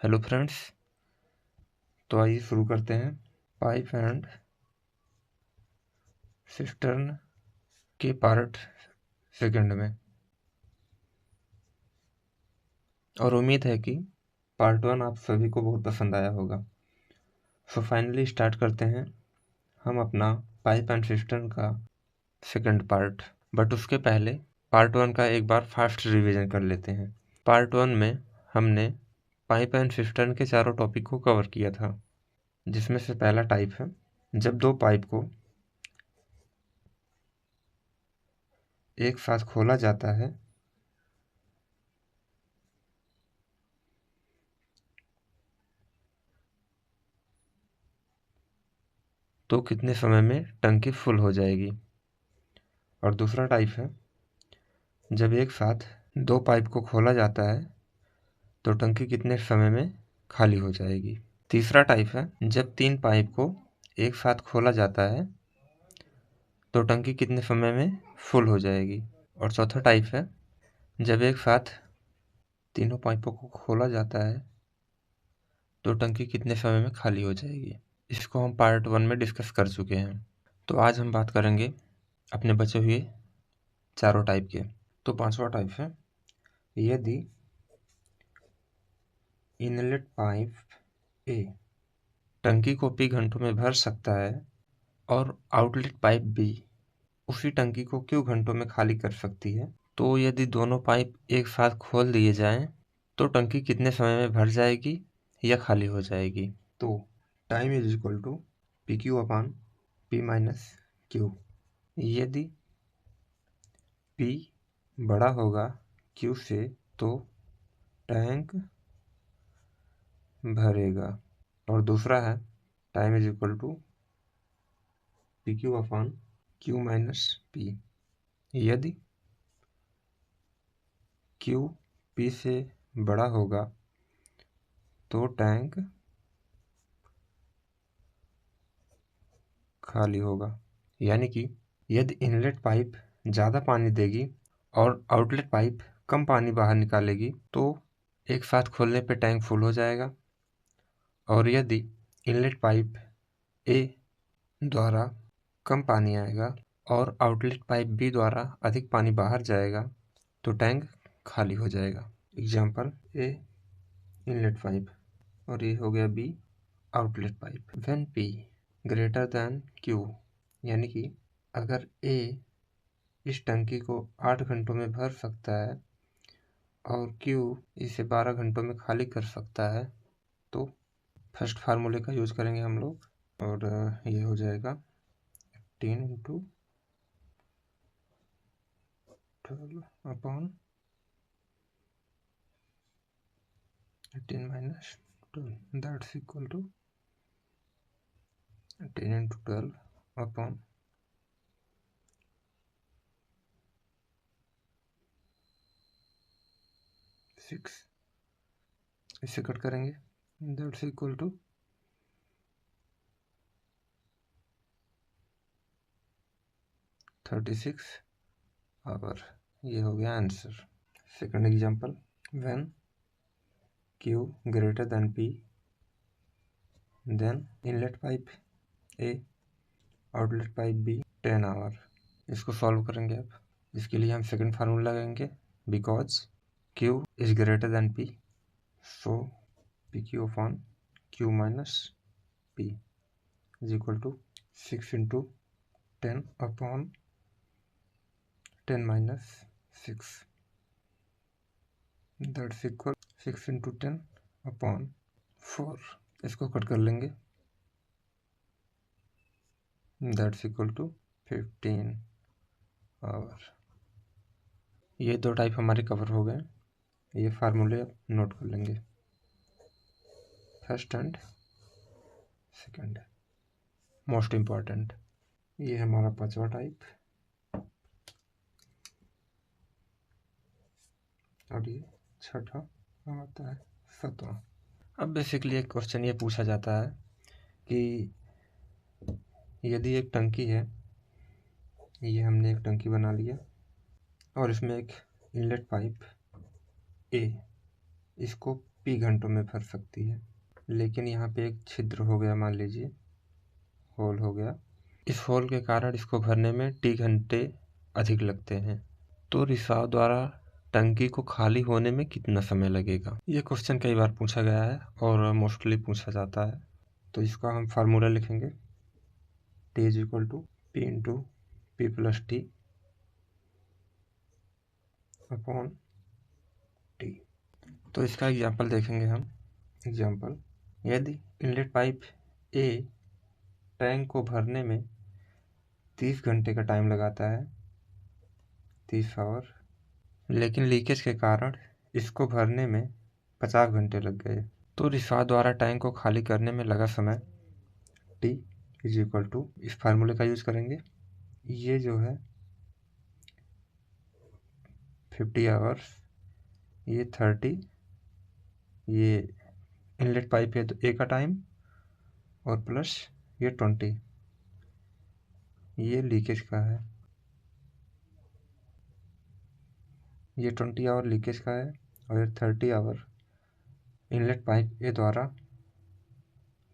Hello friends, तो आइए शुरू करते हैं पाइप एंड सिस्टर्न के पार्ट सेकंड में। और उम्मीद है कि पार्ट 1 आप सभी को बहुत पसंद आया होगा। सो फाइनली स्टार्ट करते हैं हम अपना पाइप एंड सिस्टर्न का सेकंड पार्ट। बट उसके पहले पार्ट 1 का एक बार फास्ट रिवीजन कर लेते हैं। पार्ट 1 में हमने पाइप एंड सिस्टर्न के चारों टॉपिक को कवर किया था, जिसमें से पहला टाइप है जब दो पाइप को एक साथ खोला जाता है तो कितने समय में टंकी फुल हो जाएगी। और दूसरा टाइप है जब एक साथ दो पाइप को खोला जाता है तो टंकी कितने समय में खाली हो जाएगी। तीसरा टाइप है जब तीन पाइप को एक साथ खोला जाता है तो टंकी कितने समय में फुल हो जाएगी। और चौथा टाइप है जब एक साथ तीनों पाइपों को खोला जाता है तो टंकी कितने समय में खाली हो जाएगी। इसको हम पार्ट 1 में डिस्कस कर चुके हैं। तो आज हम बात करेंगे अपने बचे हुए चारों टाइप के। तो पांचवा टाइप है यदि इनलेट पाइप ए टंकी को P घंटों में भर सकता है और आउटलेट पाइप बी उसी टंकी को Q घंटों में खाली कर सकती है, तो यदि दोनों पाइप एक साथ खोल दिए जाएं तो टंकी कितने समय में भर जाएगी या खाली हो जाएगी। तो time is equal to PQ upon P minus Q। यदि P बड़ा होगा Q से तो टैंक भरेगा। और दूसरा है time is equal to PQ upon Q minus P। यदि Q P से बड़ा होगा तो टैंक खाली होगा। यानी कि यदि इनलेट पाइप ज़्यादा पानी देगी और आउटलेट पाइप कम पानी बाहर निकालेगी तो एक साथ खोलने पे टैंक फुल हो जाएगा। और यदि इनलेट पाइप ए द्वारा कम पानी आएगा और आउटलेट पाइप बी द्वारा अधिक पानी बाहर जाएगा तो टैंक खाली हो जाएगा। एग्जाम्पल ए इनलेट पाइप और ये हो गया B outlet pipe. When P greater than Q, यानी कि अगर ए इस टंकी को 8 घंटों में भर सकता है और क्यू इसे 12 घंटों में खाली कर सकता है, तो फर्स्ट फार्मूले का यूज करेंगे हम लोग और ये हो जाएगा 18 into 12 upon 18 minus 12 that's equal to 10 into 12 upon 6। इसे कट करेंगे दैट्स इक्वल टू 36 आवर। ये हो गया answer. Second example, when Q greater than P then inlet pipe A outlet pipe B 10 hour. इसको सॉल्व करेंगे अब। इसके लिए हम सेकंड फार्मूला लगाएंगे because Q is greater than P, so PQ upon Q minus P is equal to 6 into 10 upon 10 minus 6 that's equal 6 into 10 upon 4। इसको cut कर लेंगे दैट्स इक्वल टू 15 आवर। ये दो टाइप हमारे कवर हो गए। ये फार्मूले अब नोट कर लेंगे, first and second, most important. ये हमारा पांचवा टाइप और ये छठा आता है सातवां। अब बेसिकली एक क्वेश्चन ये पूछा जाता है कि यदि एक टंकी है, ये हमने एक टंकी बना लिया और इसमें एक इनलेट पाइप ए, इसको P घंटों में भर सकती है। लेकिन यहाँ पे एक छिद्र हो गया, मान लीजिए होल हो गया। इस होल के कारण इसको भरने में T घंटे अधिक लगते हैं। तो रिसाव द्वारा टंकी को खाली होने में कितना समय लगेगा? ये क्वेश्चन कई बार पूछा गया है और मोस्टली पूछा जाता है। तो इसका हम फार्मूला लिखेंगे, T is equal to P into P plus T upon T। तो इसका एग्जाम्पल देखेंगे हम। एग्जाम्पल, यदि इनलेट पाइप A टैंक को भरने में 30 घंटे का टाइम लगाता है, 30 आवर, लेकिन लीकेज के कारण इसको भरने में 50 घंटे लग गए, तो रिसाव द्वारा टैंक को खाली करने में लगा समय T इज इक्वल टू, इस फार्मूले का यूज करेंगे। ये जो है 50 आवर्स, ये 30, ये इनलेट पाइप है तो A का टाइम, और प्लस ये 20, ये लीकेज का है, ये 20 आवर लीकेज का है, और ये 30 आवर इनलेट पाइप ए द्वारा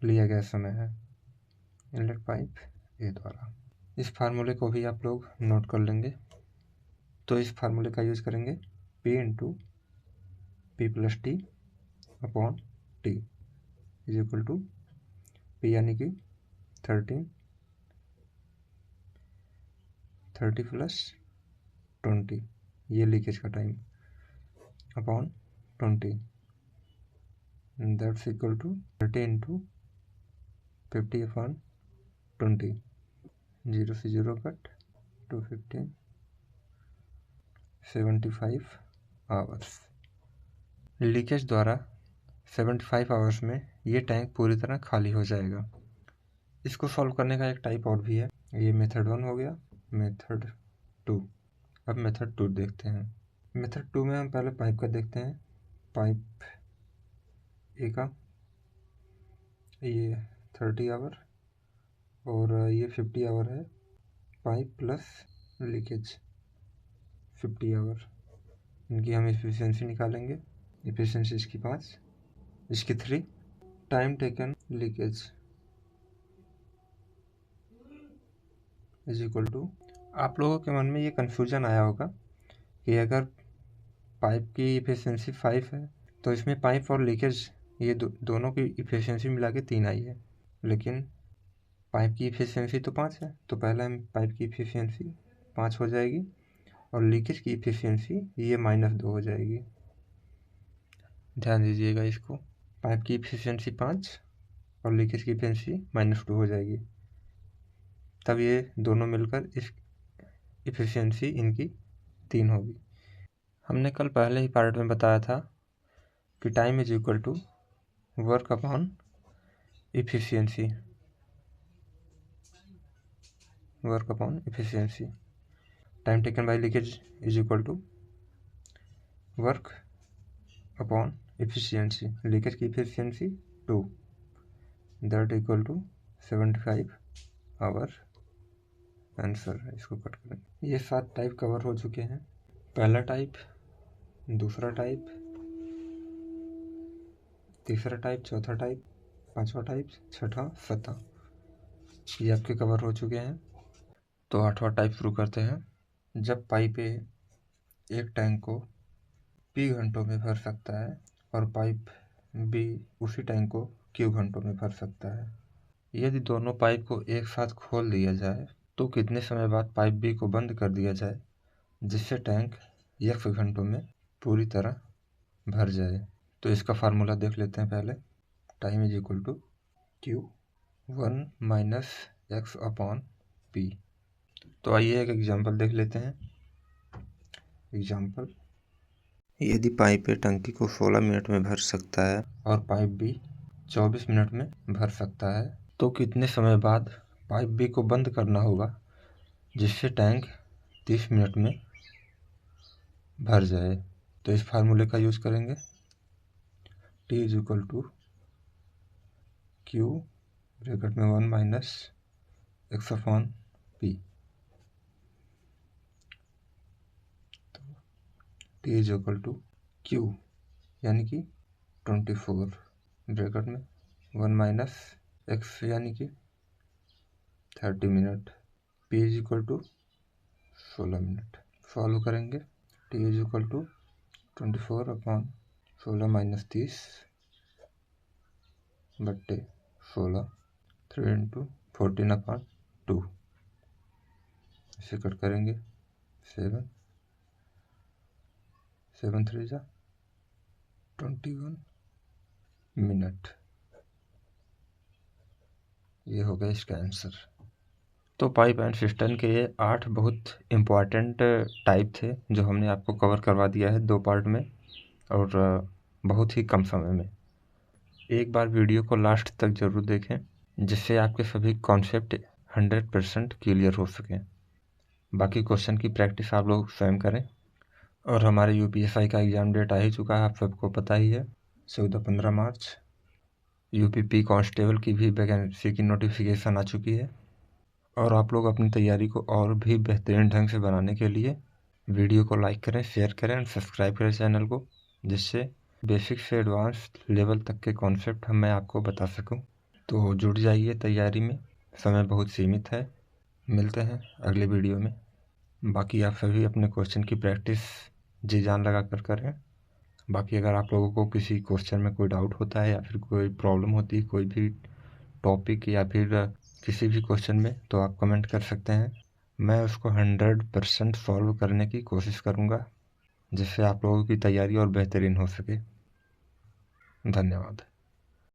लिया गया समय है, इनलेट पाइप ए द्वारा। इस फार्मूले को भी आप लोग नोट कर लेंगे। तो इस फार्मूले का यूज करेंगे, P into P plus T upon T is equal to P यानी कि 30 प्लस 20, ये लीकेज का time, upon 20, that's equal to 30 into 50 upon 20, 0 से 0 कट, 215, 75 आवर्स। लीकेज द्वारा 75 आवर्स में ये टैंक पूरी तरह खाली हो जाएगा। इसको सॉल्व करने का एक टाइप और भी है। ये मेथड 1 हो गया, मेथड 2। अब मेथड 2 देखते हैं। मेथड 2 में हम पहले पाइप का देखते हैं। पाइप ए का ये 30 आवर और ये 50 आवर है। पाइप प्लस लीकेज 50 आवर, इनकी हम एफिशिएंसी निकालेंगे। एफिशिएंसी इसकी 5, इसकी 3। Time taken leakage is equal to, आप लोगों के मन में ये कन्फ्यूजन आया होगा कि अगर पाइप की एफिशिएंसी 5 है तो इसमें पाइप और लीकेज ये दोनों की एफिशिएंसी मिला के 3 आई है, लेकिन पाइप की एफिशिएंसी तो 5 है। तो पहले हम पाइप की एफिशिएंसी 5 हो जाएगी और लीकेज की एफिशिएंसी ये -2 हो जाएगी। ध्यान दीजिएगा इसको, पाइप की एफिशिएंसी 5 और लीकेज की एफिशिएंसी -2 हो जाएगी, तब ये दोनों मिलकर इस एफिशिएंसी इनकी 3 होगी। हमने कल पहले ही पार्ट में बताया था कि time is equal to work upon efficiency, work upon efficiency. Time taken by leakage is equal to work upon efficiency, leakage की efficiency 2, that equal to 75 hour. Answer है, इसको कट करें। ये 7 टाइप कवर हो चुके हैं। पहला टाइप, दूसरा टाइप, तीसरा टाइप, चौथा टाइप, पांचवा टाइप, छठा, सातवां, ये आपके कवर हो चुके हैं। तो 8वां टाइप शुरू करते हैं। जब पाइप ए एक टैंक को P घंटों में भर सकता है और पाइप बी उसी टैंक को Q घंटों में भर सकता है। यदि दोनों पाइप को एक साथ खोल दिया जाए तो कितने समय बाद पाइप बी को बंद कर दिया जाए जिससे टैंक X घंटों में पूरी तरह भर जाए? तो इसका फार्मूला देख लेते हैं पहले। Time is equal to Q1 minus X upon P। तो आइए एक एग्जांपल देख लेते हैं। एग्जांपल, यदि पाइप ए टंकी को 16 मिनट में भर सकता है और पाइप बी 24 मिनट में भर सकता है, तो कितने समय बाद पाइप बी को बंद करना होगा जिससे टैंक 30 मिनट में भर जाए? तो इस फार्मूले का यूज करेंगे। T is equal to Q bracket में 1 minus X upon P। T is equal to Q यानी कि 24 ब्रैकेट में 1 माइनस एक्स यानी कि 30 minute. p is equal to 16 minute. Solve करेंगे। t is equal to 24 upon 16 minus 30 बट्टे 16 3 into 14 upon 2। इसे cut करेंगे। 7 7 3 जा 21 मिनट। ये हो गया इसका आंसर। तो पाइप एंड सिस्टम के ये 8 बहुत इम्पॉर्टेंट टाइप थे जो हमने आपको कवर करवा दिया है 2 पार्ट में और बहुत ही कम समय में। एक बार वीडियो को लास्ट तक ज़रूर देखें जिससे आपके सभी कॉन्सेप्ट 100% क्लियर हो सकें। बाकी क्वेश्चन की प्रैक्टिस आप लोग स्वयं करें। और हमारे यूपीएसआई का एग्ज़ाम डेट आ ही चुका है, आप सबको पता ही है, 14-15 मार्च। यूपीपी कांस्टेबल की भी वैकेंसी की नोटिफिकेशन आ चुकी है और आप लोग अपनी तैयारी को और भी बेहतरीन ढंग से बनाने के लिए वीडियो को लाइक करें, शेयर करें और सब्सक्राइब करें चैनल को, जिससे बेसिक से एडवांस लेवल तक के कॉन्सेप्ट मैं आपको बता सकूं। तो जुड़ जाइए तैयारी में, समय बहुत सीमित है। मिलते हैं अगले वीडियो में। बाकी आप सभी अपने क्वेश्चन की प्रैक्टिस जी जान लगा कर करें। बाकी अगर आप लोगों को किसी क्वेश्चन में कोई डाउट होता है या फिर कोई प्रॉब्लम होती है कोई भी टॉपिक या फिर किसी भी क्वेश्चन में, तो आप कमेंट कर सकते हैं। मैं उसको 100% सॉल्व करने की कोशिश करूँगा जिससे आप लोगों की तैयारी और बेहतरीन हो सके। धन्यवाद।